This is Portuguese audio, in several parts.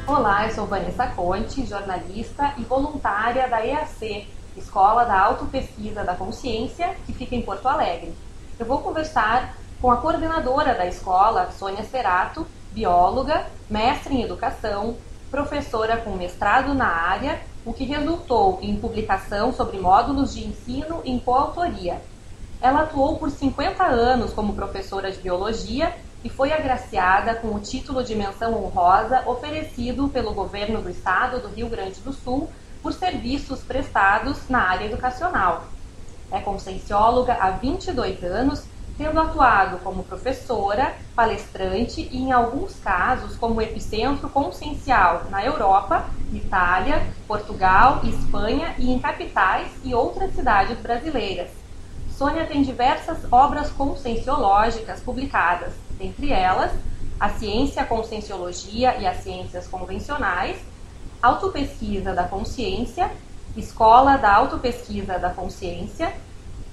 Olá, eu sou Vanessa Conte, jornalista e voluntária da EAC, Escola da Autopesquisa da Consciência, que fica em Porto Alegre. Eu vou conversar com a coordenadora da escola, Sônia Cerato, bióloga, mestre em educação, professora com mestrado na área, o que resultou em publicação sobre módulos de ensino em coautoria. Ela atuou por 50 anos como professora de biologia e foi agraciada com o título de menção honrosa oferecido pelo governo do estado do Rio Grande do Sul por serviços prestados na área educacional. É consciencióloga há 22 anos, tendo atuado como professora, palestrante e, em alguns casos, como epicentro consciencial na Europa, Itália, Portugal, Espanha e em capitais e outras cidades brasileiras. Sônia tem diversas obras conscienciológicas publicadas, dentre elas A Ciência, a Conscienciologia e as Ciências Convencionais, Autopesquisa da Consciência, Escola da Autopesquisa da Consciência,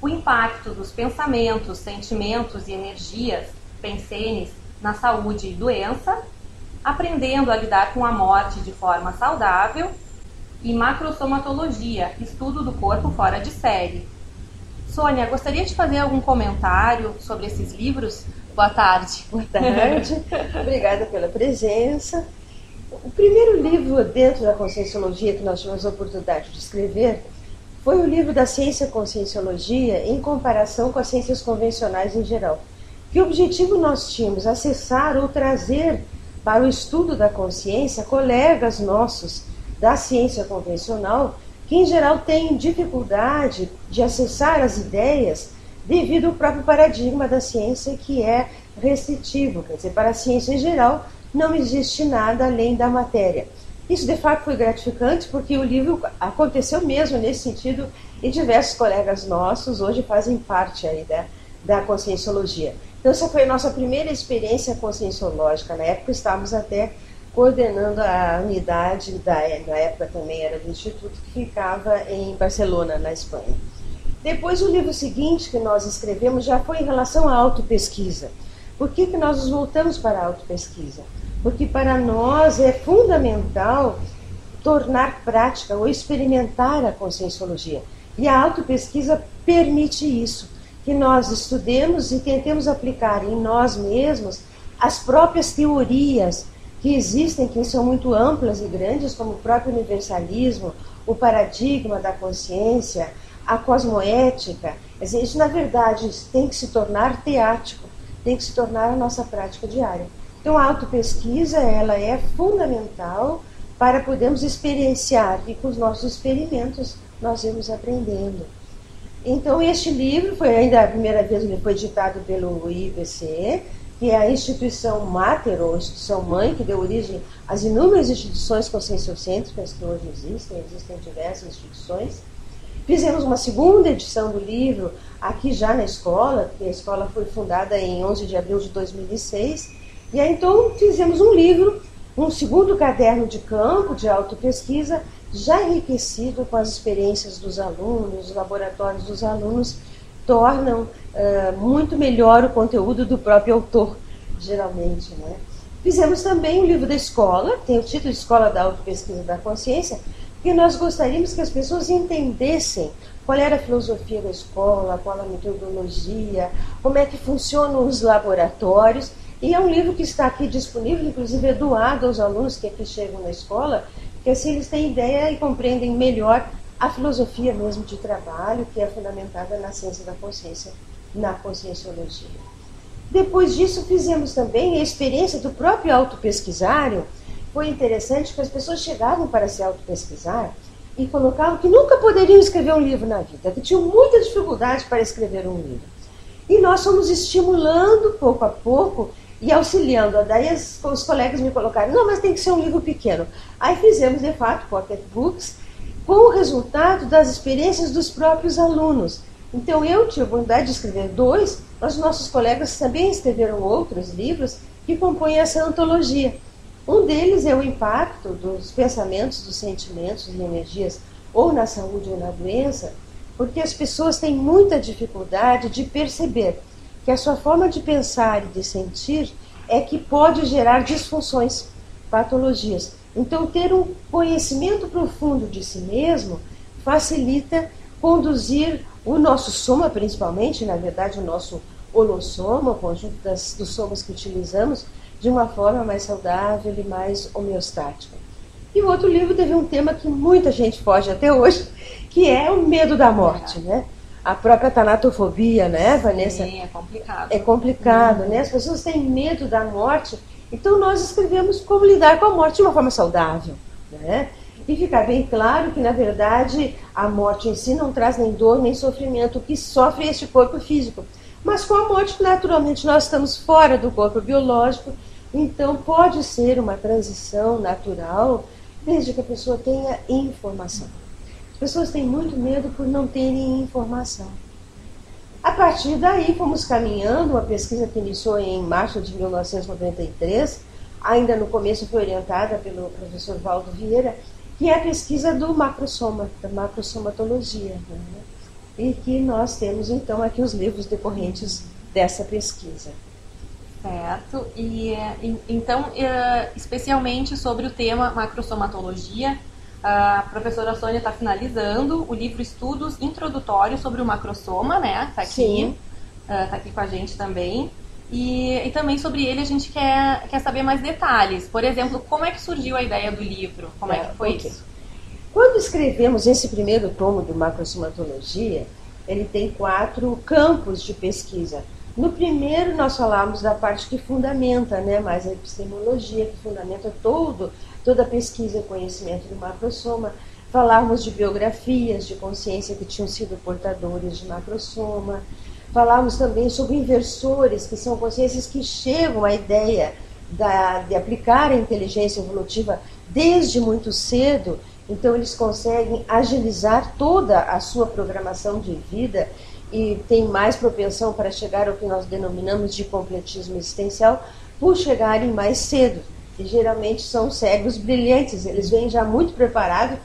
O Impacto dos Pensamentos, Sentimentos e Energias, Pensenes, na Saúde e Doença, Aprendendo a Lidar com a Morte de Forma Saudável e Macrosomatologia, Estudo do Corpo Fora de Série. Sônia, gostaria de fazer algum comentário sobre esses livros? Boa tarde. Boa tarde, obrigada pela presença. O primeiro livro dentro da Conscienciologia que nós tivemos a oportunidade de escrever foi o livro da Ciência Conscienciologia em comparação com as ciências convencionais em geral. Que objetivo nós tínhamos? Acessar ou trazer para o estudo da consciência colegas nossos da ciência convencional que em geral têm dificuldade de acessar as ideias devido ao próprio paradigma da ciência que é restritivo, quer dizer, para a ciência em geral não existe nada além da matéria. Isso de fato foi gratificante porque o livro aconteceu mesmo nesse sentido e diversos colegas nossos hoje fazem parte aí da conscienciologia. Então essa foi a nossa primeira experiência conscienciológica, na época estávamos até coordenando a unidade, na época também era do Instituto, que ficava em Barcelona, na Espanha. Depois, o livro seguinte que nós escrevemos já foi em relação à autopesquisa. Por que nós nos voltamos para a autopesquisa? Porque para nós é fundamental tornar prática ou experimentar a conscienciologia. E a autopesquisa permite isso, que nós estudemos e tentemos aplicar em nós mesmos as próprias teorias que existem, que são muito amplas e grandes, como o próprio universalismo, o paradigma da consciência, a cosmoética. Quer dizer, isso, na verdade, tem que se tornar teático, tem que se tornar a nossa prática diária. Então, a autopesquisa, ela é fundamental para podermos experienciar, e com os nossos experimentos nós vamos aprendendo. Então, este livro foi ainda a primeira vez que foi editado pelo IPCE, que é a instituição máter, ou instituição mãe, que deu origem às inúmeras instituições conscienciocêntricas que hoje existem diversas instituições. Fizemos uma segunda edição do livro aqui já na escola, porque a escola foi fundada em 11 de abril de 2006, e aí então fizemos um livro, um segundo caderno de campo de autopesquisa, já enriquecido com as experiências dos alunos, os laboratórios dos alunos, tornam muito melhor o conteúdo do próprio autor, geralmente, né? Fizemos também um livro da escola, tem o título de Escola da Autopesquisa da Consciência, porque nós gostaríamos que as pessoas entendessem qual era a filosofia da escola, qual a metodologia, como é que funcionam os laboratórios, e é um livro que está aqui disponível, inclusive é doado aos alunos que aqui chegam na escola, que assim eles têm ideia e compreendem melhor a filosofia mesmo de trabalho, que é fundamentada na ciência da consciência, na conscienciologia. Depois disso, fizemos também a experiência do próprio autopesquisário. Foi interessante que as pessoas chegavam para se autopesquisar e colocavam que nunca poderiam escrever um livro na vida, que tinham muita dificuldade para escrever um livro. E nós fomos estimulando pouco a pouco e auxiliando. Daí os colegas me colocaram, não, mas tem que ser um livro pequeno. Aí fizemos, de fato, pocket books, com o resultado das experiências dos próprios alunos. Então eu tive a oportunidade de escrever 2, mas nossos colegas também escreveram outros livros que compõem essa antologia. Um deles é o impacto dos pensamentos, dos sentimentos e energias, ou na saúde ou na doença, porque as pessoas têm muita dificuldade de perceber que a sua forma de pensar e de sentir é que pode gerar disfunções, patologias. Então, ter um conhecimento profundo de si mesmo facilita conduzir o nosso soma, principalmente, na verdade, o nosso holossoma, o conjunto dos somas que utilizamos, de uma forma mais saudável e mais homeostática. E o outro livro teve um tema que muita gente foge até hoje, que é o medo da morte, né? A própria tanatofobia, né, Vanessa? Sim, é complicado. É complicado, né? As pessoas têm medo da morte, então nós escrevemos como lidar com a morte de uma forma saudável, né? E fica bem claro que, na verdade, a morte em si não traz nem dor, nem sofrimento, o que sofre é este corpo físico. Mas com a morte, naturalmente, nós estamos fora do corpo biológico, então pode ser uma transição natural, desde que a pessoa tenha informação. As pessoas têm muito medo por não terem informação. A partir daí, fomos caminhando, uma pesquisa que iniciou em março de 1993, ainda no começo foi orientada pelo professor Valdo Vieira, que é a pesquisa do macrosoma, da macrosomatologia, né? E que nós temos, então, aqui os livros decorrentes dessa pesquisa. Certo. E então, especialmente sobre o tema macrosomatologia, a professora Sônia está finalizando o livro Estudos Introdutórios sobre o Macrosoma, né? Está aqui, tá aqui com a gente também. E também sobre ele a gente quer saber mais detalhes. Por exemplo, como é que surgiu a ideia do livro? Como é que foi isso? Quando escrevemos esse primeiro tomo do Macrosomatologia, ele tem 4 campos de pesquisa. No primeiro, nós falamos da parte que fundamenta, né, mais a epistemologia, que fundamenta toda a pesquisa e conhecimento do macrosoma. Falávamos de biografias de consciência que tinham sido portadores de macrosoma. Falávamos também sobre inversores, que são consciências que chegam à ideia de aplicar a inteligência evolutiva desde muito cedo. Então, eles conseguem agilizar toda a sua programação de vida e tem mais propensão para chegar ao que nós denominamos de completismo existencial por chegarem mais cedo. E geralmente são cegos brilhantes, eles vêm já muito preparados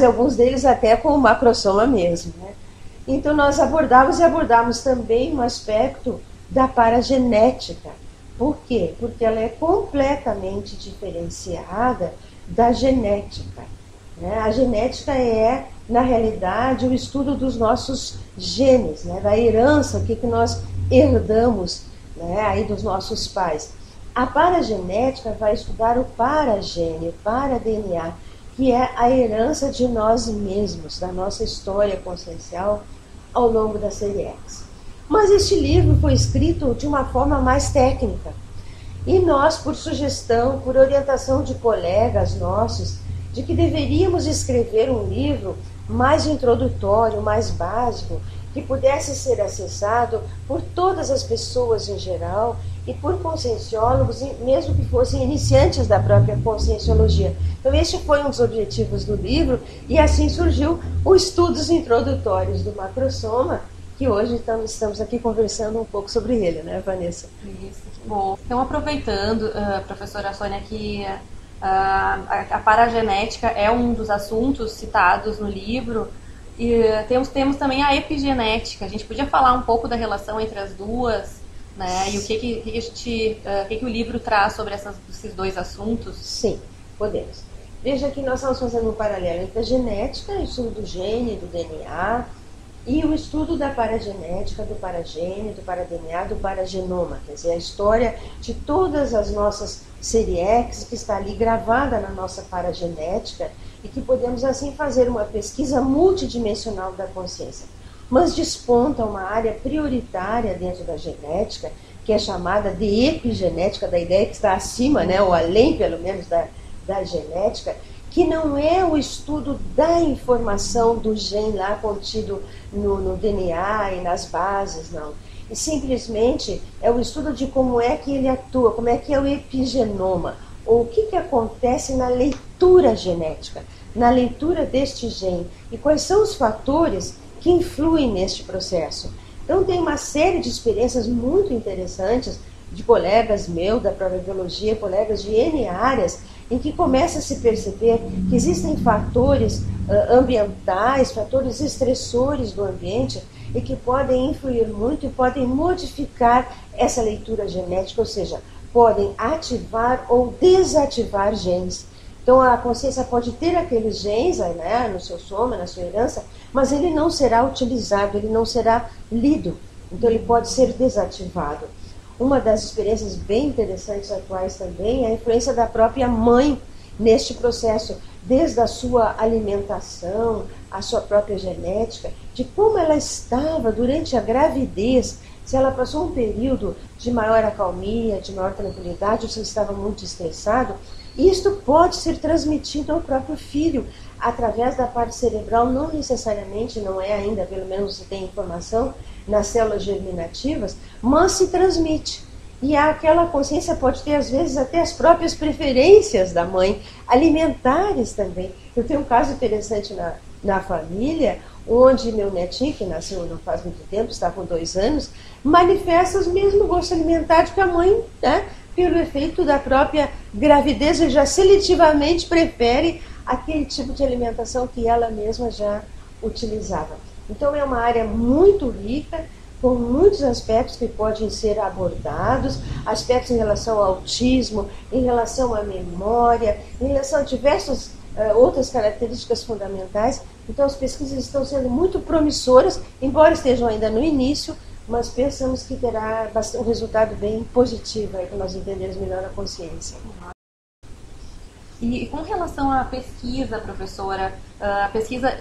e alguns deles até com o macrosoma mesmo, né? Então nós abordamos também um aspecto da paragenética. Por quê? Porque ela é completamente diferenciada da genética, né? A genética é, na realidade, o estudo dos nossos genes, né? Da herança, o que nós herdamos, né, aí dos nossos pais. A paragenética vai estudar o paragene, o para-DNA, que é a herança de nós mesmos, da nossa história consciencial ao longo da série X. Mas este livro foi escrito de uma forma mais técnica. E nós, por sugestão, por orientação de colegas nossos, de que deveríamos escrever um livro mais introdutório, mais básico, que pudesse ser acessado por todas as pessoas em geral e por conscienciólogos, mesmo que fossem iniciantes da própria conscienciologia. Então, este foi um dos objetivos do livro e assim surgiu os estudos introdutórios do macrosoma, que hoje estamos aqui conversando um pouco sobre ele, né, Vanessa? Isso, que bom. Então, aproveitando, professora Sônia, que a paragenética é um dos assuntos citados no livro, e temos também a epigenética. A gente podia falar um pouco da relação entre as duas, né? E o que o livro traz sobre esses dois assuntos? Sim, podemos. Veja que nós estamos fazendo um paralelo entre a genética, o estudo do gene, do DNA, e o estudo da paragenética, do paragene, do para-DNA, do paragenoma, quer dizer, a história de todas as nossas série X que está ali gravada na nossa paragenética e que podemos assim fazer uma pesquisa multidimensional da consciência. Mas desponta uma área prioritária dentro da genética, que é chamada de epigenética, da ideia que está acima, né, ou além pelo menos da genética, que não é o estudo da informação do gene lá contido no DNA e nas bases, não. E simplesmente é o estudo de como é que ele atua, como é que é o epigenoma, ou o que acontece na leitura genética, na leitura deste gene, e quais são os fatores que influem neste processo. Então tem uma série de experiências muito interessantes de colegas meus da própria biologia, colegas de N áreas, em que começa a se perceber que existem fatores ambientais, fatores estressores do ambiente e que podem influir muito e podem modificar essa leitura genética, ou seja, podem ativar ou desativar genes. Então a consciência pode ter aqueles genes, né, no seu soma, na sua herança, mas ele não será utilizado, ele não será lido. Então ele pode ser desativado. Uma das experiências bem interessantes atuais também é a influência da própria mãe neste processo, desde a sua alimentação, a sua própria genética, de como ela estava durante a gravidez, se ela passou um período de maior acalmia, de maior tranquilidade, ou se ele estava muito estressado. Isto pode ser transmitido ao próprio filho, através da parte cerebral, não necessariamente, não é ainda, pelo menos se tem informação, nas células germinativas, mas se transmite. E aquela consciência pode ter, às vezes, até as próprias preferências da mãe, alimentares também. Eu tenho um caso interessante na família, onde meu netinho, que nasceu não faz muito tempo, está com 2 anos, manifesta os mesmos gostos alimentares que a mãe, né? Pelo efeito da própria gravidez, ele já seletivamente prefere aquele tipo de alimentação que ela mesma já utilizava. Então é uma área muito rica, com muitos aspectos que podem ser abordados, aspectos em relação ao autismo, em relação à memória, em relação a diversas outras características fundamentais. Então as pesquisas estão sendo muito promissoras, embora estejam ainda no início, mas pensamos que terá um resultado bem positivo para nós entendermos melhor a consciência. E com relação à pesquisa, professora, a pesquisa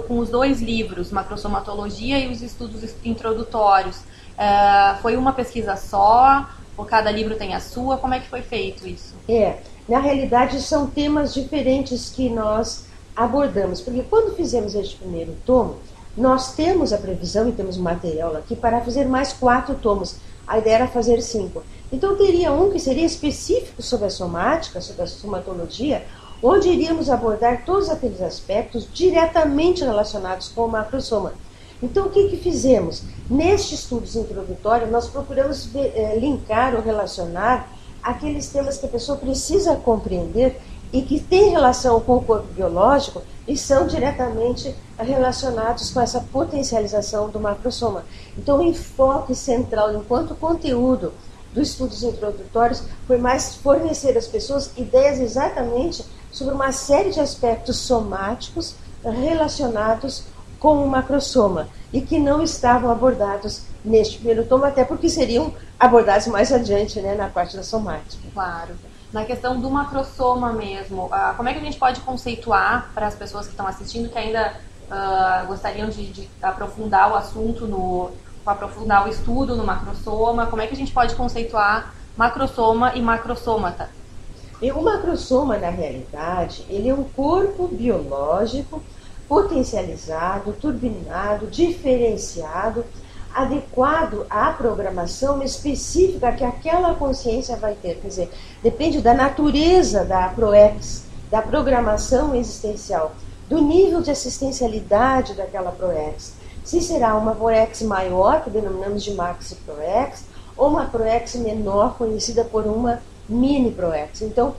com os 2 livros, Macrosomatologia e os estudos introdutórios, foi uma pesquisa só? Ou cada livro tem a sua? Como é que foi feito isso? Na realidade são temas diferentes que nós abordamos, porque quando fizemos este primeiro tomo, nós temos a previsão, e temos material aqui, para fazer mais 4 tomos. A ideia era fazer 5. Então teria um que seria específico sobre a somática, sobre a somatologia, onde iríamos abordar todos aqueles aspectos diretamente relacionados com o macrosoma. Então o que fizemos? Nestes estudos introdutórios, nós procuramos linkar ou relacionar aqueles temas que a pessoa precisa compreender e que têm relação com o corpo biológico e são diretamente relacionados com essa potencialização do macrosoma. Então o enfoque central, enquanto conteúdo dos estudos introdutórios, foi mais fornecer às pessoas ideias exatamente sobre uma série de aspectos somáticos relacionados com o macrosoma e que não estavam abordados neste primeiro tomo, até porque seriam abordados mais adiante, né, na parte da somática. Claro. Na questão do macrosoma mesmo, como é que a gente pode conceituar para as pessoas que estão assistindo que ainda gostariam de aprofundar o assunto, aprofundar o estudo no macrosoma, como é que a gente pode conceituar macrosoma e macrosômata? O macrosoma, na realidade, ele é um corpo biológico potencializado, turbinado, diferenciado, adequado à programação específica que aquela consciência vai ter. Quer dizer, depende da natureza da ProEx, da programação existencial, do nível de assistencialidade daquela ProEx. Se será uma ProEx maior, que denominamos de Maxi ProEx, ou uma ProEx menor, conhecida por uma Mini ProEx. Então,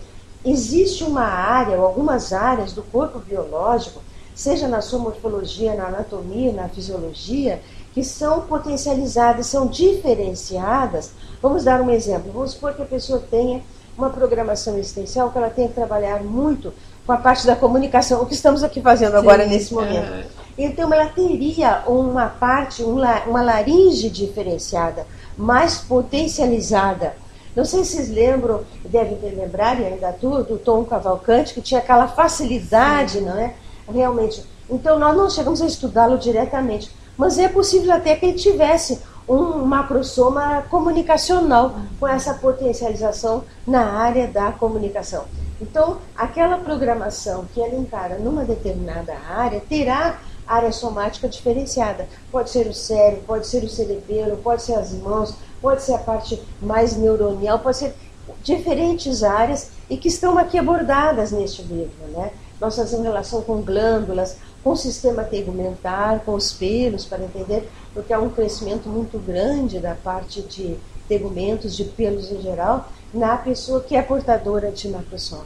existe uma área, ou algumas áreas do corpo biológico, seja na sua morfologia, na anatomia, na fisiologia, que são potencializadas, são diferenciadas. Vamos dar um exemplo. Vamos supor que a pessoa tenha uma programação existencial, que ela tenha que trabalhar muito com a parte da comunicação, o que estamos aqui fazendo agora nesse momento. Então ela teria uma parte, uma laringe diferenciada, mais potencializada. Não sei se vocês lembram, devem ter lembrado ainda do Tom Cavalcante, que tinha aquela facilidade, não é? Realmente. Então nós não chegamos a estudá-lo diretamente, mas é possível até que ele tivesse um macrosoma comunicacional com essa potencialização na área da comunicação. Então, aquela programação que ela encara numa determinada área terá área somática diferenciada. Pode ser o cérebro, pode ser o cerebelo, pode ser as mãos, pode ser a parte mais neuronial, pode ser diferentes áreas e que estão aqui abordadas neste livro, né? Nós fazemos relação com glândulas, com o sistema tegumentar, com os pelos, para entender, porque há um crescimento muito grande da parte de tegumentos, de pelos em geral, na pessoa que é portadora de macrosoma.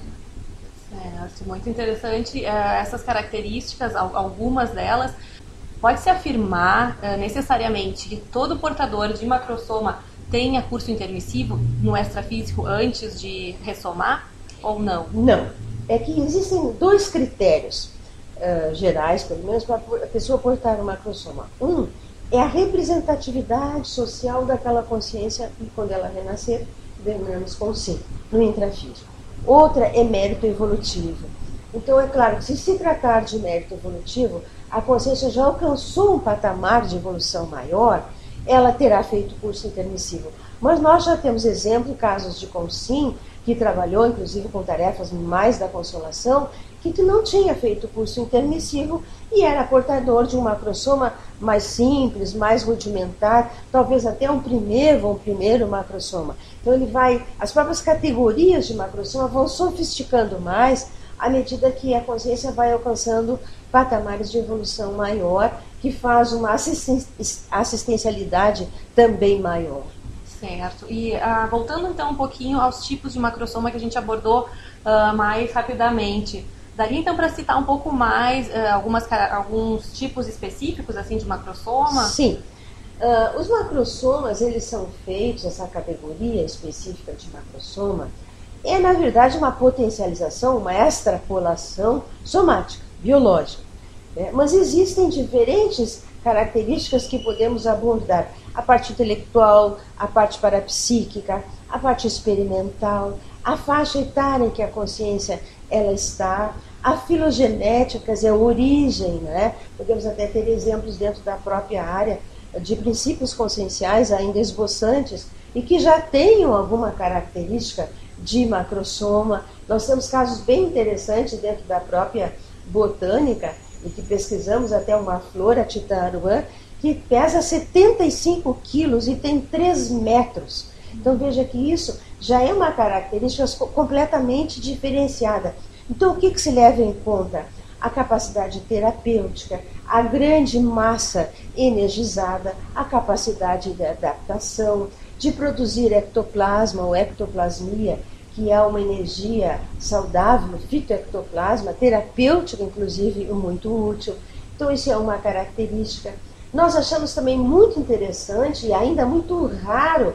Certo, muito interessante. Essas características, algumas delas, pode-se afirmar necessariamente que todo portador de macrosoma tenha curso intermissivo no extrafísico antes de ressomar ou não? Não. é que existem dois critérios gerais, pelo menos, para a pessoa portar um macrosoma. Um é a representatividade social daquela consciência quando ela renascer, denominamos com C, no intrafísico. Outra é mérito evolutivo. Então, é claro que se tratar de mérito evolutivo, a consciência já alcançou um patamar de evolução maior, ela terá feito curso intermissivo. Mas nós já temos exemplo, casos de Consim, que trabalhou inclusive com tarefas mais da consolação, que não tinha feito curso intermissivo e era portador de um macrosoma mais simples, mais rudimentar, talvez até um primeiro macrosoma. Então as próprias categorias de macrosoma vão sofisticando mais à medida que a consciência vai alcançando patamares de evolução maior, que faz uma assistencialidade também maior. Certo. E voltando então um pouquinho aos tipos de macrosoma que a gente abordou mais rapidamente, daria então para citar um pouco mais alguns tipos específicos assim de macrosoma? Sim. Os macrosomas, eles são feitos, essa categoria específica de macrosoma, é na verdade uma potencialização, uma extrapolação somática, biológica. Mas existem diferentes características que podemos abordar. A parte intelectual, a parte parapsíquica, a parte experimental, a faixa etária em que a consciência ela está, a filogenética, quer dizer, a origem, né? Podemos até ter exemplos dentro da própria área de princípios conscienciais ainda esboçantes e que já tenham alguma característica de macrosoma. Nós temos casos bem interessantes dentro da própria botânica e que pesquisamos até uma flor, a titaruã, que pesa 75 quilos e tem 3 metros. Então veja que isso já é uma característica completamente diferenciada. Então o que se leva em conta? A capacidade terapêutica, a grande massa energizada, a capacidade de adaptação, de produzir ectoplasma ou ectoplasmia, que é uma energia saudável, fitoectoplasma, terapêutica inclusive, muito útil. Então isso é uma característica. Nós achamos também muito interessante e ainda muito raro,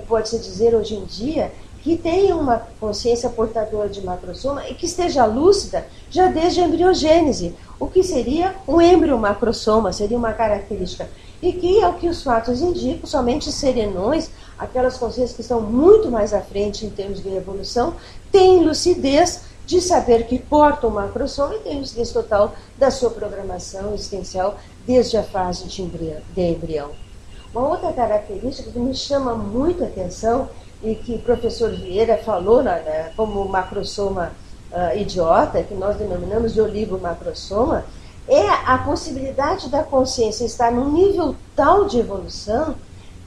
pode-se dizer hoje em dia, que tenha uma consciência portadora de macrosoma e que esteja lúcida já desde a embriogênese, o que seria um embriomacrosoma, seria uma característica. E que é o que os fatos indicam, somente serenões, aquelas consciências que estão muito mais à frente em termos de evolução, têm lucidez de saber que portam o macrosoma e têm lucidez total da sua programação existencial desde a fase de embrião. Uma outra característica que me chama muito a atenção e que o professor Vieira falou como macrosoma idiota, que nós denominamos de oligomacrosoma, é a possibilidade da consciência estar num nível tal de evolução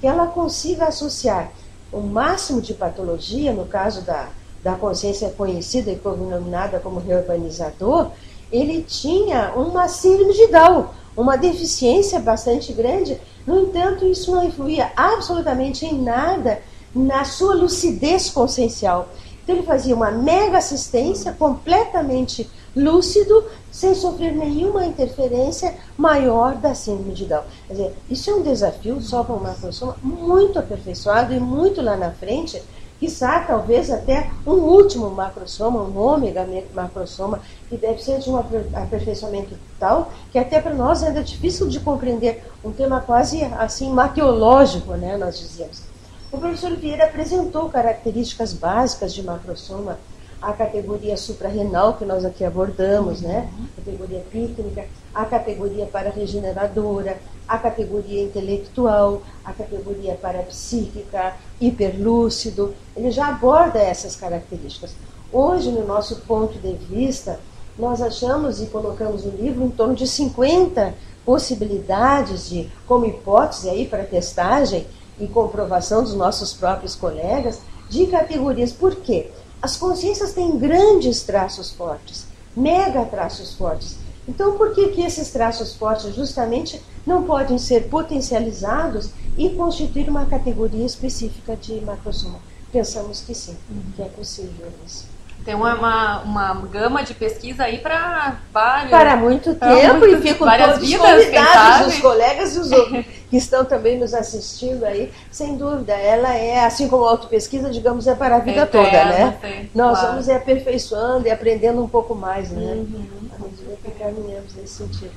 que ela consiga associar o máximo de patologia, no caso da consciência conhecida e denominada como reurbanizador, ele tinha uma síndrome de Down, uma deficiência bastante grande. No entanto, isso não influía absolutamente em nada na sua lucidez consciencial. Então ele fazia uma mega assistência, completamente lúcido, sem sofrer nenhuma interferência maior da síndrome de Down. Quer dizer, isso é um desafio só para um macrosoma muito aperfeiçoado e muito lá na frente, quiçá talvez até um último macrosoma, um ômega macrosoma, que deve ser de um aperfeiçoamento tal que até para nós ainda é difícil de compreender, um tema quase assim mateológico, né, nós dizíamos. O professor Vieira apresentou características básicas de macrosoma, a categoria suprarrenal, que nós aqui abordamos, né? A categoria pícnica, a categoria pararegeneradora, a categoria intelectual, a categoria parapsíquica, hiperlúcido. Ele já aborda essas características. Hoje, no nosso ponto de vista, nós achamos e colocamos no livro em torno de 50 possibilidades como hipótese aí para testagem e comprovação dos nossos próprios colegas de categorias. Por quê? As consciências têm grandes traços fortes, mega traços fortes. Então, por que esses traços fortes justamente não podem ser potencializados e constituir uma categoria específica de macrosoma? Pensamos que sim, que é possível isso. Tem uma gama de pesquisa aí para vários... Para muito tempo, e ficam todos convidados, os colegas e os outros, que estão também nos assistindo aí, sem dúvida, ela é, assim como a autopesquisa, digamos, é para a vida toda, né? Sim, nós claro. vamos aperfeiçoando e aprendendo um pouco mais, né? À medida que caminhamos nesse sentido.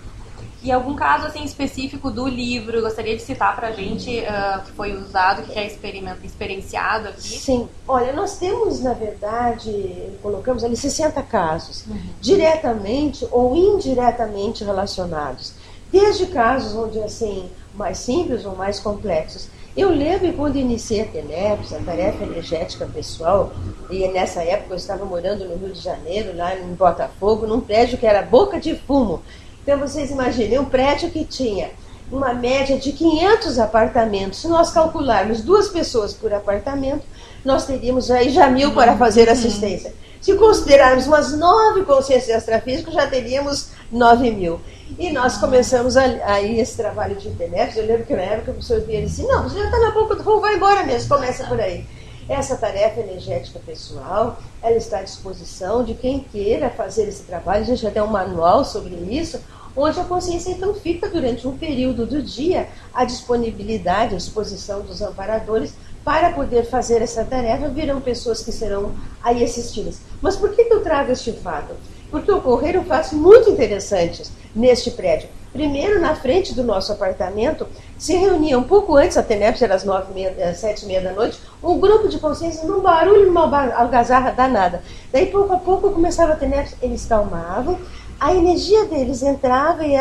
E algum caso assim específico do livro, gostaria de citar para a gente, que foi usado, que é experienciado aqui? Sim, olha, nós temos, na verdade, colocamos ali 60 casos, diretamente ou indiretamente relacionados. Desde casos onde, assim, mais simples ou mais complexos. Eu lembro quando iniciei a TENEPS, a tarefa energética pessoal, e nessa época eu estava morando no Rio de Janeiro, lá em Botafogo, num prédio que era Boca de Fumo. Então vocês imaginem, um prédio que tinha uma média de 500 apartamentos. Se nós calcularmos 2 pessoas por apartamento, nós teríamos aí já 1.000 para fazer assistência. Se considerarmos umas 9 consciências extrafísicas, já teríamos 9.000. E nós começamos aí esse trabalho de TENEPS. Eu lembro que na época o professor Vieira disse, não, você já está na boca do fogo, vai embora mesmo, começa por aí. Essa tarefa energética pessoal, ela está à disposição de quem queira fazer esse trabalho. A gente já tem um manual sobre isso, onde a consciência então fica durante um período do dia à disponibilidade, à disposição dos amparadores para poder fazer essa tarefa. Virão pessoas que serão aí assistidas. Mas por que eu trago este fato? Porque ocorreram fatos muito interessantes neste prédio. Primeiro, na frente do nosso apartamento, se reunia um pouco antes, a TENEPS era às 7h30 da noite, um grupo de consciências num barulho, numa algazarra danada. Daí, pouco a pouco, começava a TENEPS, eles calmavam, a energia deles entrava e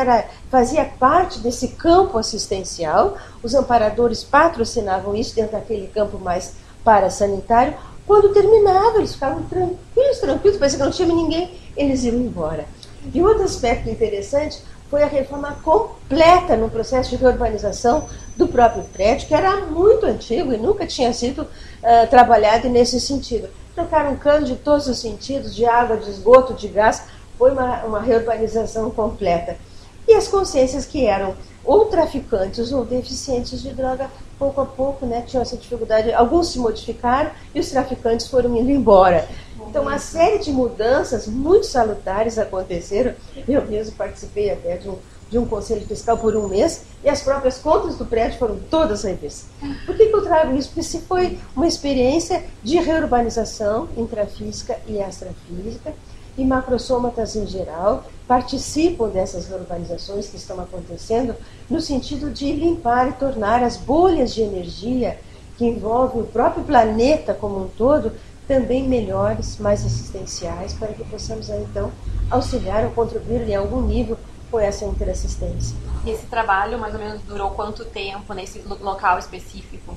fazia parte desse campo assistencial. Os amparadores patrocinavam isso dentro daquele campo mais parasanitário. Quando terminava, eles ficavam tranquilos, parecia que não tinha ninguém, eles iam embora. E outro aspecto interessante foi a reforma completa no processo de reurbanização do próprio prédio, que era muito antigo e nunca tinha sido trabalhado nesse sentido. Trocaram cano de todos os sentidos, de água, de esgoto, de gás. Foi uma reurbanização completa. E as consciências que eram ou traficantes ou deficientes de droga, pouco a pouco, né, tinham essa dificuldade. Alguns se modificaram e os traficantes foram indo embora. Então, uma série de mudanças muito salutares aconteceram. Eu mesmo participei até de um conselho fiscal por um mês e as próprias contas do prédio foram todas revistas. Por que eu trago isso? Porque se foi uma experiência de reurbanização intrafísica e extrafísica, e macrosômatas em geral participam dessas urbanizações que estão acontecendo no sentido de limpar e tornar as bolhas de energia que envolvem o próprio planeta como um todo também melhores, mais assistenciais, para que possamos aí, então auxiliar ou contribuir em algum nível com essa interassistência. E esse trabalho mais ou menos durou quanto tempo nesse local específico?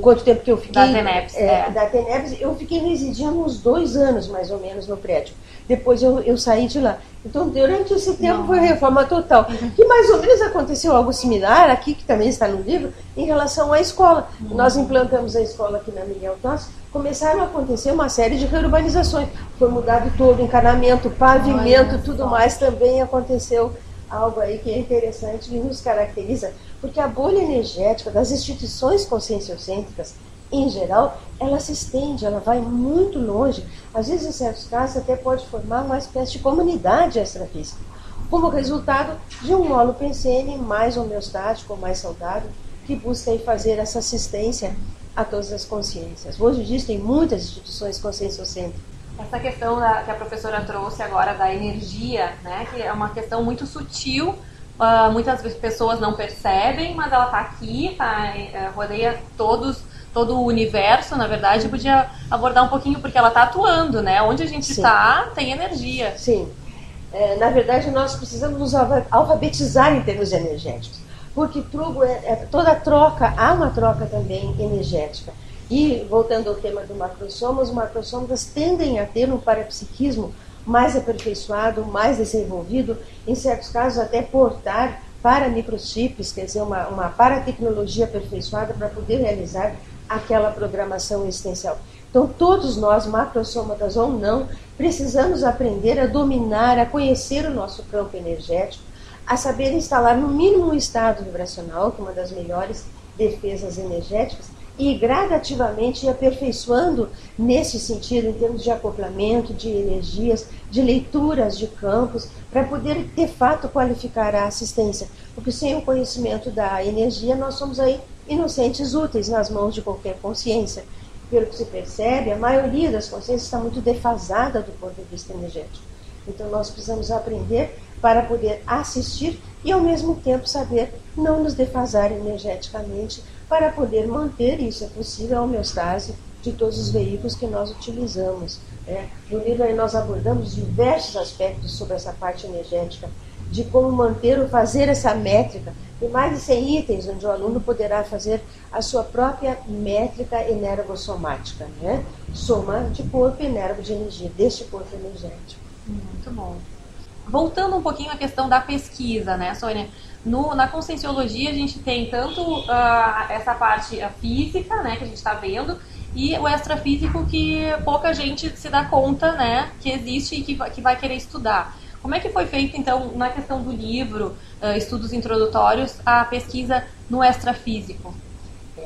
Quanto tempo que eu fiquei? Da TENEPS. Da TENEPS, eu fiquei residindo uns 2 anos, mais ou menos, no prédio. Depois eu saí de lá. Então, durante esse tempo foi reforma total. Que mais ou menos aconteceu algo similar aqui, que também está no livro, em relação à escola. Nós implantamos a escola aqui na Miguel Tossi, começaram a acontecer uma série de reurbanizações. Foi mudado todo o encanamento, pavimento, tudo mais. Também aconteceu algo aí que é interessante e nos caracteriza, porque a bolha energética das instituições conscienciocêntricas, em geral, ela se estende, ela vai muito longe. Às vezes, em certos casos, até pode formar uma espécie de comunidade extrafísica, como resultado de um holo pensene mais homeostático, mais saudável, que busca aí fazer essa assistência a todas as consciências. Hoje existem muitas instituições conscienciocêntricas. Essa questão que a professora trouxe agora da energia, né, que é uma questão muito sutil, muitas pessoas não percebem, mas ela está aqui, rodeia todo o universo. Na verdade, podia abordar um pouquinho, porque ela está atuando, né? Onde a gente está, tem energia. Sim. Na verdade, nós precisamos nos alfabetizar em termos energéticos, porque toda troca, há uma troca também energética. E, voltando ao tema do macrossoma, os macrossomas tendem a ter um parapsiquismo mais aperfeiçoado, mais desenvolvido, em certos casos até portar para microchips, quer dizer, uma paratecnologia aperfeiçoada para poder realizar aquela programação existencial. Então, todos nós, macrossômatas ou não, precisamos aprender a dominar, a conhecer o nosso campo energético, a saber instalar no mínimo um estado vibracional, que é uma das melhores defesas energéticas, e gradativamente ir aperfeiçoando nesse sentido, em termos de acoplamento, de energias, de leituras de campos, para poder, de fato, qualificar a assistência. Porque sem o conhecimento da energia, nós somos aí inocentes úteis nas mãos de qualquer consciência. Pelo que se percebe, a maioria das consciências está muito defasada do ponto de vista energético. Então, nós precisamos aprender para poder assistir e, ao mesmo tempo, saber não nos defasar energeticamente, para poder manter, isso é possível, a homeostase de todos os veículos que nós utilizamos. No livro aí nós abordamos diversos aspectos sobre essa parte energética, de como manter ou fazer essa métrica. Tem mais de 100 itens onde o aluno poderá fazer a sua própria métrica energossomática, soma de corpo e energo de energia, deste corpo energético. Muito bom. Voltando um pouquinho à questão da pesquisa, né, Sônia? Na Conscienciologia a gente tem tanto essa parte física, né, que a gente está vendo, e o extrafísico que pouca gente se dá conta, né, que existe e que vai querer estudar. Como é que foi feito, então, na questão do livro, estudos introdutórios, a pesquisa no extrafísico?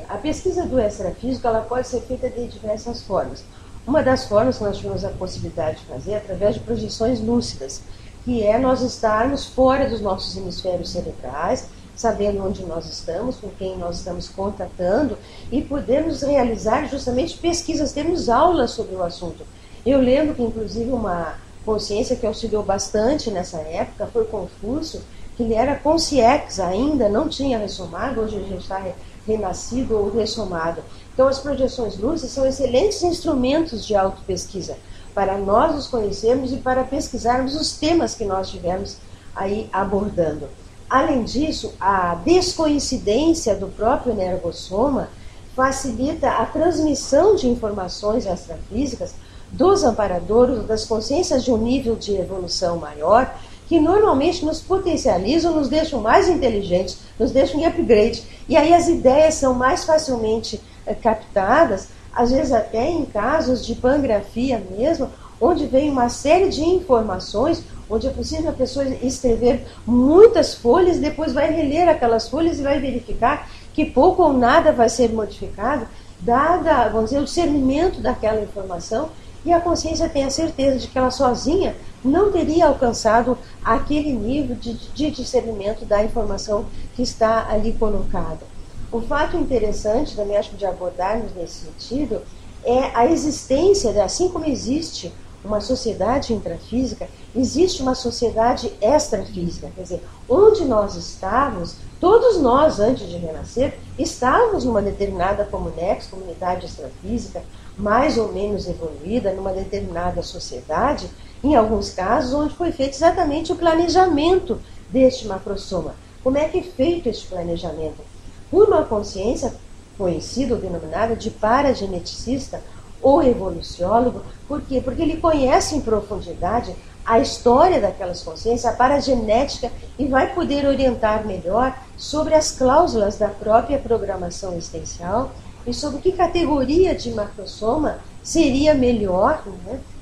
A pesquisa do extrafísico ela pode ser feita de diversas formas. Uma das formas que nós tivemos a possibilidade de fazer é através de projeções lúcidas, que é nós estarmos fora dos nossos hemisférios cerebrais, sabendo onde nós estamos, com quem nós estamos contatando, e podermos realizar justamente pesquisas, termos aulas sobre o assunto. Eu lembro que, inclusive, uma consciência que auxiliou bastante nessa época foi Confúcio, que ele era consciex ainda, não tinha ressomado, hoje a gente está renascido ou ressomado. Então, as projeções lúcidas são excelentes instrumentos de autopesquisa, para nós nos conhecermos e para pesquisarmos os temas que nós estivermos aí abordando. Além disso, a descoincidência do próprio energossoma facilita a transmissão de informações extrafísicas dos amparadores, das consciências de um nível de evolução maior, que normalmente nos potencializam, nos deixam mais inteligentes, nos deixam em upgrade. E aí as ideias são mais facilmente captadas, às vezes até em casos de pangrafia mesmo, onde vem uma série de informações, onde é possível a pessoa escrever muitas folhas, depois vai reler aquelas folhas e vai verificar que pouco ou nada vai ser modificado, dada, vamos dizer, o discernimento daquela informação, e a consciência tem a certeza de que ela sozinha não teria alcançado aquele nível de discernimento da informação que está ali colocada. O fato interessante, também acho que de abordarmos nesse sentido, é a existência, assim como existe uma sociedade intrafísica, existe uma sociedade extrafísica. Quer dizer, onde nós estávamos, todos nós, antes de renascer, estávamos numa determinada comunidade extrafísica, mais ou menos evoluída, numa determinada sociedade, em alguns casos, onde foi feito exatamente o planejamento deste macrossoma. Como é que é feito este planejamento? Por uma consciência conhecida ou denominada de parageneticista ou evoluciólogo. Por quê? Porque ele conhece em profundidade a história daquelas consciências, a paragenética, e vai poder orientar melhor sobre as cláusulas da própria programação existencial e sobre que categoria de macrossoma seria melhor,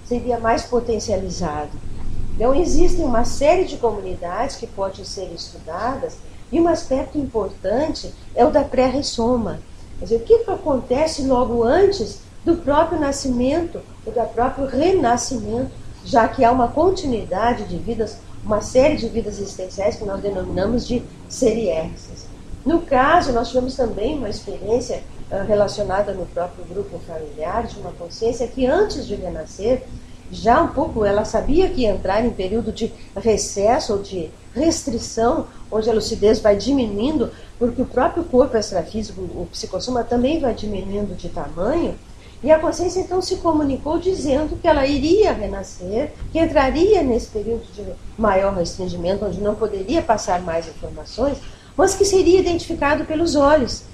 seria mais potencializado. Então, existem uma série de comunidades que podem ser estudadas, e um aspecto importante é o da pré-ressoma. Quer dizer, o que acontece logo antes do próprio nascimento, ou do próprio renascimento, já que há uma continuidade de vidas, uma série de vidas existenciais que nós denominamos de seriexes. No caso, nós tivemos também uma experiência relacionada no próprio grupo familiar, de uma consciência que antes de renascer, já um pouco ela sabia que ia entrar em período de recesso ou de restrição, onde a lucidez vai diminuindo, porque o próprio corpo extrafísico, o psicossoma, também vai diminuindo de tamanho, e a consciência então se comunicou dizendo que ela iria renascer, que entraria nesse período de maior restringimento, onde não poderia passar mais informações, mas que seria identificado pelos olhos.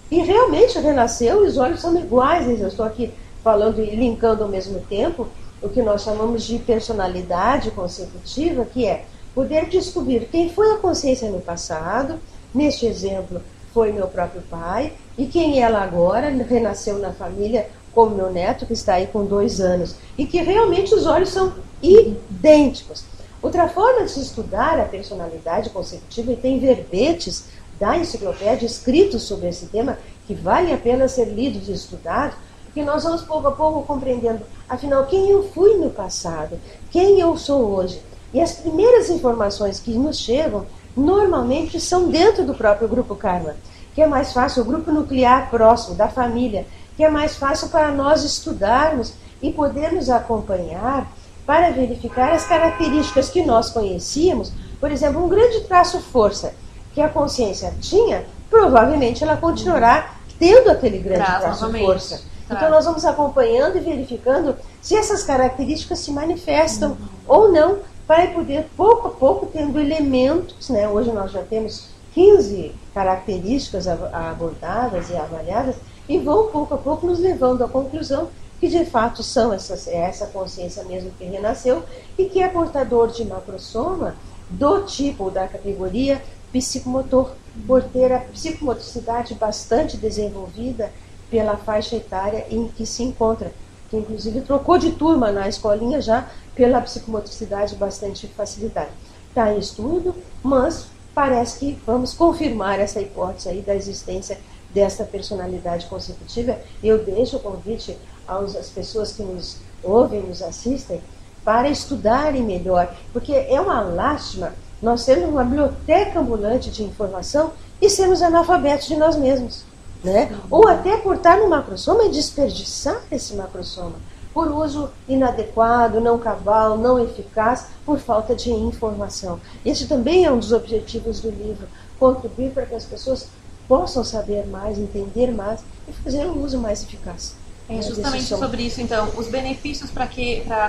E realmente renasceu, e os olhos são iguais. Eu estou aqui falando e linkando ao mesmo tempo o que nós chamamos de personalidade consecutiva, que é poder descobrir quem foi a consciência no passado. Neste exemplo foi meu próprio pai, e quem ela agora renasceu na família como meu neto, que está aí com 2 anos, e que realmente os olhos são idênticos. Outra forma de se estudar a personalidade consecutiva, e tem verbetes da enciclopédia escritos sobre esse tema, que vale a pena ser lidos e estudados, porque nós vamos pouco a pouco compreendendo, afinal, quem eu fui no passado, quem eu sou hoje. E as primeiras informações que nos chegam, normalmente, são dentro do próprio grupo Karma, que é mais fácil, o grupo nuclear próximo, da família, que é mais fácil para nós estudarmos e podermos acompanhar para verificar as características que nós conhecíamos. Por exemplo, um grande traço força que a consciência tinha, provavelmente ela continuará tendo aquele grande traço força. Então nós vamos acompanhando e verificando se essas características se manifestam ou não, para poder, pouco a pouco, tendo elementos, né? Hoje nós já temos 15 características abordadas e avaliadas, e vão pouco a pouco nos levando à conclusão que de fato são essa consciência mesmo que renasceu e que é portador de macrosoma do tipo, da categoria psicomotor, por ter a psicomotricidade bastante desenvolvida pela faixa etária em que se encontra, que inclusive trocou de turma na escolinha já pela psicomotricidade bastante facilitada. Está em estudo, mas parece que vamos confirmar essa hipótese aí da existência desta personalidade consecutiva. Eu deixo o convite às pessoas que nos ouvem, nos assistem, para estudarem melhor, porque é uma lástima nós termos uma biblioteca ambulante de informação e sermos analfabetos de nós mesmos, né? Ou até por estar no macrosoma e desperdiçar esse macrosoma por uso inadequado, não cabal, não eficaz, por falta de informação. Esse também é um dos objetivos do livro, contribuir para que as pessoas possam saber mais, entender mais e fazer um uso mais eficaz. É justamente sobre isso, então, os benefícios para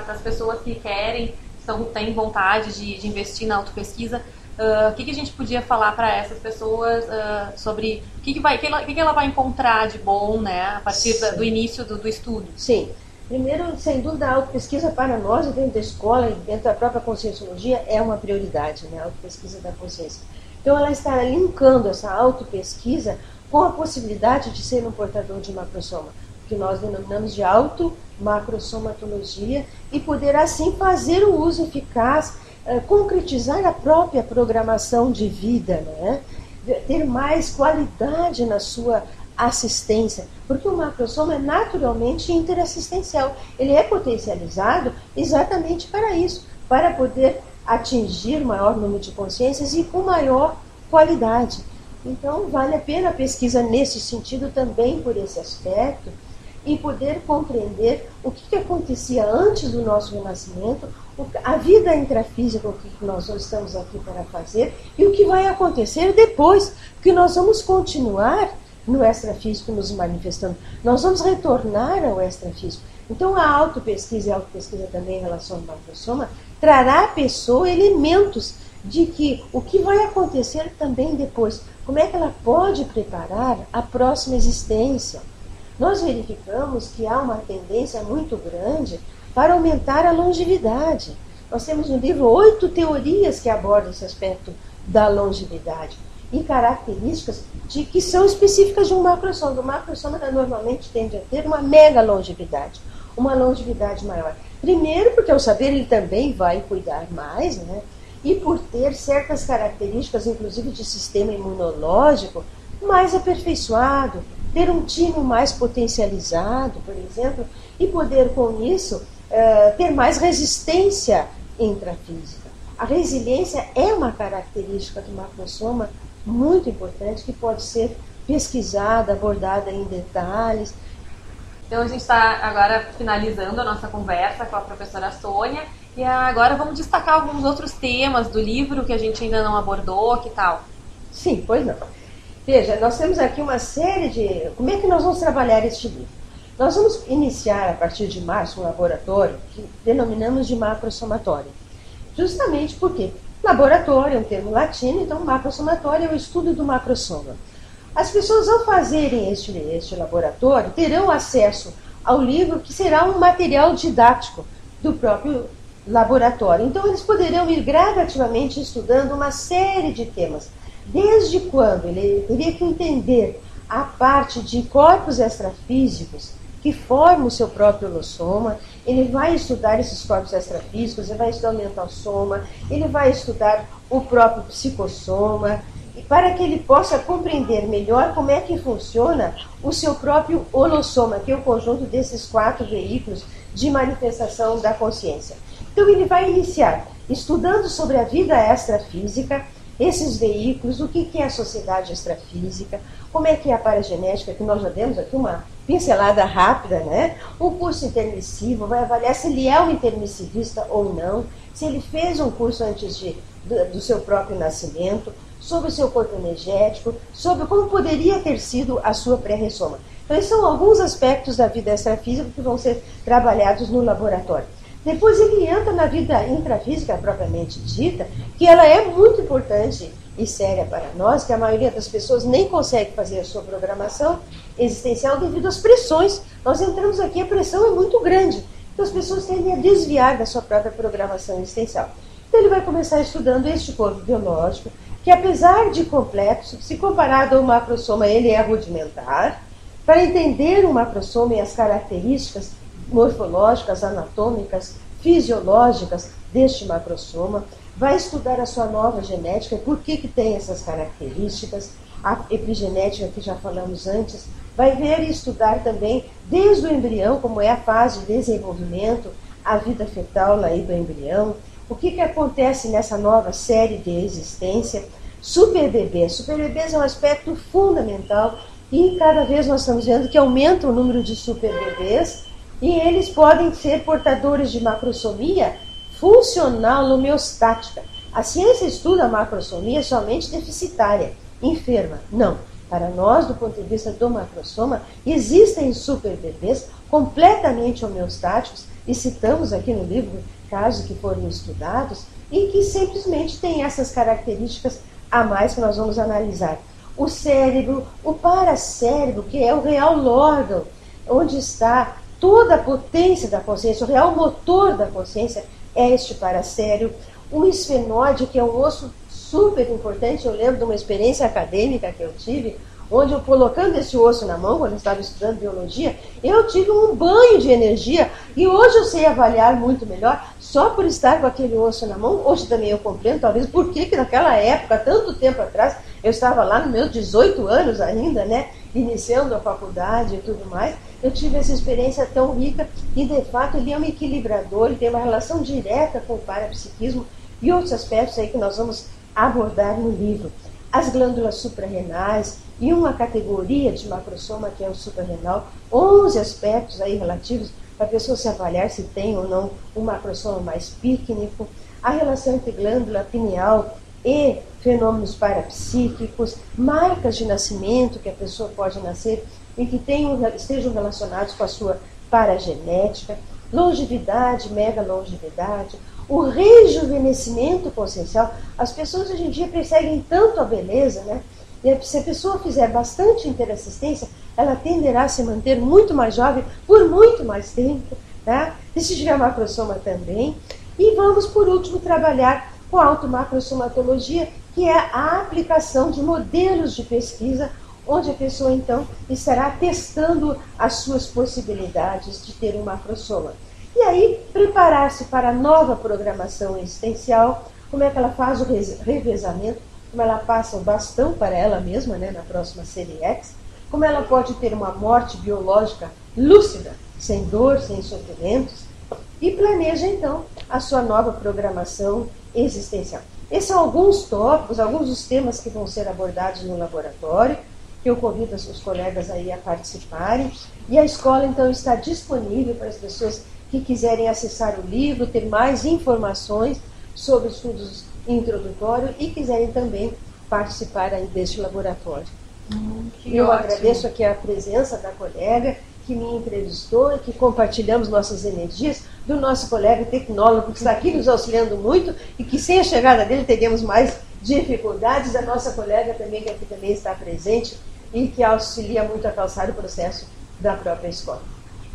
as pessoas que querem, têm vontade de investir na autopesquisa. O que a gente podia falar para essas pessoas sobre o que ela vai encontrar de bom, né, a partir do início do estudo? Sim. Primeiro, sem dúvida, a autopesquisa para nós, dentro da escola e dentro da própria conscienciologia, é uma prioridade, né, a autopesquisa da consciência. Então, ela está linkando essa autopesquisa com a possibilidade de ser um portador de macrosoma, que nós denominamos de auto-macrosomatologia, e poder, assim, fazer o uso eficaz, concretizar a própria programação de vida, né? Ter mais qualidade na sua assistência, porque o macrosoma é naturalmente interassistencial. Ele é potencializado exatamente para isso, para poder atingir maior número de consciências e com maior qualidade. Então, vale a pena a pesquisa nesse sentido também, por esse aspecto, e poder compreender o que acontecia antes do nosso renascimento, a vida intrafísica, o que nós estamos aqui para fazer, e o que vai acontecer depois, porque nós vamos continuar no extrafísico nos manifestando. Nós vamos retornar ao extrafísico. Então, a autopesquisa e a autopesquisa também em relação ao macrosoma trará à pessoa elementos de que o que vai acontecer também depois, como é que ela pode preparar a próxima existência. Nós verificamos que há uma tendência muito grande para aumentar a longevidade. Nós temos no livro 8 teorias que abordam esse aspecto da longevidade e características que são específicas de um macrosoma. O macrosoma normalmente tende a ter uma mega longevidade, uma longevidade maior. Primeiro, porque ao saber ele também vai cuidar mais, né? E por ter certas características, inclusive de sistema imunológico, mais aperfeiçoado, ter um timo mais potencializado, por exemplo, e poder com isso ter mais resistência intrafísica. A resiliência é uma característica do macrosoma muito importante que pode ser pesquisada, abordada em detalhes. Então a gente está agora finalizando a nossa conversa com a professora Sônia e agora vamos destacar alguns outros temas do livro que a gente ainda não abordou, que tal? Sim, pois não. Veja, nós temos aqui uma série de... Como é que nós vamos trabalhar este livro? Nós vamos iniciar, a partir de março, um laboratório que denominamos de macrosomatório. Justamente porque laboratório é um termo latino, então macrosomatório é o estudo do macrosoma. As pessoas, ao fazerem este laboratório, terão acesso ao livro, que será um material didático do próprio laboratório. Então, eles poderão ir gradativamente estudando uma série de temas. Desde quando ele teria que entender a parte de corpos extrafísicos que formam o seu próprio holossoma, ele vai estudar esses corpos extrafísicos, ele vai estudar o mental soma, ele vai estudar o próprio psicossoma, para que ele possa compreender melhor como é que funciona o seu próprio holossoma, que é o conjunto desses 4 veículos de manifestação da consciência. Então ele vai iniciar estudando sobre a vida extrafísica, esses veículos, o que é a sociedade extrafísica, como é que é a paragenética, que nós já demos aqui uma pincelada rápida, né? O curso intermissivo vai avaliar se ele é um intermissivista ou não, se ele fez um curso antes do seu próprio nascimento, sobre o seu corpo energético, sobre como poderia ter sido a sua pré-ressoma. Então, esses são alguns aspectos da vida extrafísica que vão ser trabalhados no laboratório. Depois ele entra na vida intrafísica propriamente dita, que ela é muito importante e séria para nós, que a maioria das pessoas nem consegue fazer a sua programação existencial devido às pressões. Nós entramos aqui, a pressão é muito grande, então as pessoas tendem a desviar da sua própria programação existencial. Então ele vai começar estudando este corpo biológico, que apesar de complexo, se comparado ao macrossoma, ele é rudimentar. Para entender o macrossoma e as características morfológicas, anatômicas, fisiológicas deste macrossoma, vai estudar a sua nova genética, por que tem essas características, a epigenética que já falamos antes, vai ver e estudar também desde o embrião, como é a fase de desenvolvimento, a vida fetal aí do embrião, o que acontece nessa nova série de existência. Superbebês. Superbebês é um aspecto fundamental e cada vez nós estamos vendo que aumenta o número de superbebês e eles podem ser portadores de macrossomia funcional homeostática. A ciência estuda a macrossomia somente deficitária, enferma. Não. Para nós, do ponto de vista do macrossoma, existem superbebês completamente homeostáticos, e citamos aqui no livro casos que foram estudados, e que simplesmente têm essas características a mais que nós vamos analisar. O cérebro, o paracérebro, que é o real órgão, onde está toda a potência da consciência, o real motor da consciência é este paracérebro. O esfenóide, que é um osso super importante, eu lembro de uma experiência acadêmica que eu tive, onde eu colocando esse osso na mão, quando eu estava estudando biologia, eu tive um banho de energia, e hoje eu sei avaliar muito melhor, só por estar com aquele osso na mão. Hoje também eu compreendo, talvez, por que naquela época, tanto tempo atrás, eu estava lá nos meus 18 anos ainda, né, iniciando a faculdade e tudo mais, eu tive essa experiência tão rica, e de fato ele é um equilibrador, ele tem uma relação direta com o parapsiquismo e outros aspectos aí que nós vamos abordar no livro. As glândulas suprarrenais e uma categoria de macrossoma que é o suprarrenal, 11 aspectos aí relativos para a pessoa se avaliar se tem ou não um macrossoma mais pícnico, a relação entre glândula pineal e fenômenos parapsíquicos, marcas de nascimento que a pessoa pode nascer e que estejam relacionados com a sua paragenética, longevidade, mega longevidade, o rejuvenescimento consciencial. As pessoas hoje em dia perseguem tanto a beleza, né? E se a pessoa fizer bastante interassistência, ela tenderá a se manter muito mais jovem por muito mais tempo, tá? E se tiver macrossoma também. E vamos, por último, trabalhar com a automacrossomatologia, que é a aplicação de modelos de pesquisa, onde a pessoa, então, estará testando as suas possibilidades de ter um macrossoma. E aí, preparar-se para a nova programação existencial, como é que ela faz o revezamento, como ela passa o bastão para ela mesma, né, na próxima série X, como ela pode ter uma morte biológica lúcida, sem dor, sem sofrimentos, e planeja, então, a sua nova programação existencial. Esses são alguns tópicos, alguns dos temas que vão ser abordados no laboratório, que eu convido os colegas aí a participarem, e a escola, então, está disponível para as pessoas que quiserem acessar o livro, ter mais informações sobre estudos introdutórios e quiserem também participar aí deste laboratório. Eu agradeço aqui a presença da colega que me entrevistou e que compartilhamos nossas energias, do nosso colega tecnólogo que está aqui nos auxiliando muito e que sem a chegada dele teríamos mais dificuldades, da nossa colega também que aqui também está presente e que auxilia muito a calçar o processo da própria escola.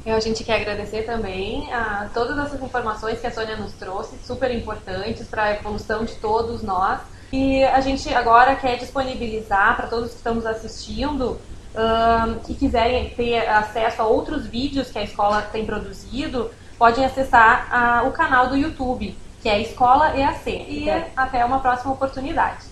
A gente quer agradecer também a todas essas informações que a Sônia nos trouxe, super importantes para a evolução de todos nós. E a gente agora quer disponibilizar para todos que estamos assistindo, que quiserem ter acesso a outros vídeos que a escola tem produzido, podem acessar o canal do YouTube, que é Escola EAC. E até uma próxima oportunidade.